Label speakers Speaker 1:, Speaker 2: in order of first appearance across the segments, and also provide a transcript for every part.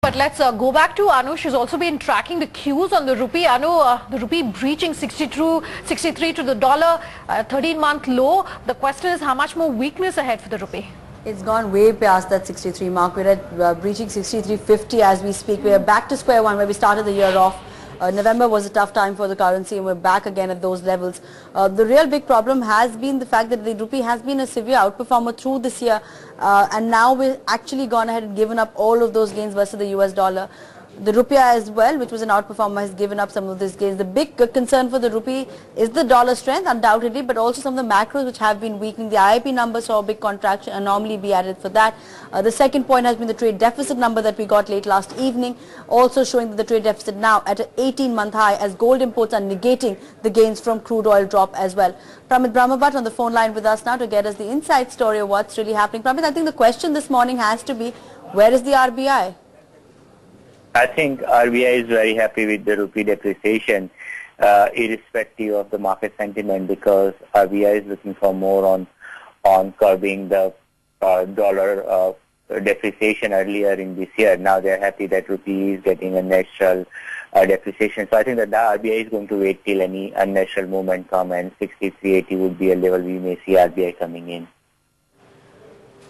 Speaker 1: But let's go back to Anu. She's also been tracking the cues on the rupee. Anu, the rupee breaching 63 to the dollar, 13-month low. The question is how much more weakness ahead for the rupee?
Speaker 2: It's gone way past that 63 mark. We're at breaching 63.50 as we speak. We are back to square one where we started the year off. November was a tough time for the currency and we're back again at those levels. The real big problem has been the fact that the rupee has been a severe outperformer through this year and now we've actually gone ahead and given up all of those gains versus the US dollar. The rupiah as well, which was an outperformer, has given up some of these gains. The big concern for the rupee is the dollar strength, undoubtedly, but also some of the macros which have been weakening. The IIP number saw a big contraction, anomaly be added for that. The second point has been the trade deficit number that we got late last evening, also showing that the trade deficit now at an 18-month high as gold imports are negating the gains from crude oil drop as well. Pramit Brahmavat on the phone line with us now to get us the inside story of what's really happening. Pramit, I think the question this morning has to be, where is the RBI?
Speaker 3: I think RBI is very happy with the rupee depreciation, irrespective of the market sentiment, because RBI is looking for more on curbing the dollar depreciation earlier in this year. Now they are happy that rupee is getting a natural depreciation. So I think that the RBI is going to wait till any unnatural movement come, and 63.80 would be a level we may see RBI coming in.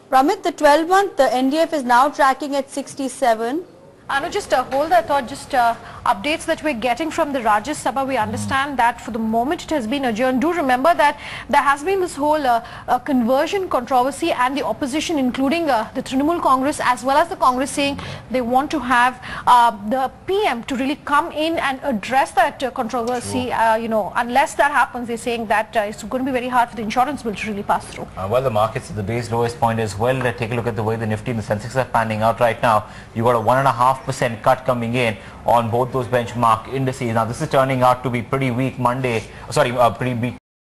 Speaker 2: Pramit, the 12-month, the NDF is now tracking at 67.
Speaker 1: Anu, just hold that thought, just updates that we're getting from the Rajya Sabha. We understand that for the moment it has been adjourned. Do remember that there has been this whole conversion controversy and the opposition, including the Trinamool Congress as well as the Congress, saying they want to have the PM to really come in and address that controversy. You know, unless that happens, they're saying that it's going to be very hard for the insurance bill to really pass through.
Speaker 4: Well, the market's at the base lowest point as well. Take a look at the way the Nifty and the Sensex are panning out right now. You got a 1.5% cut coming in on both those benchmark indices. Now this is turning out to be pretty weak pretty weak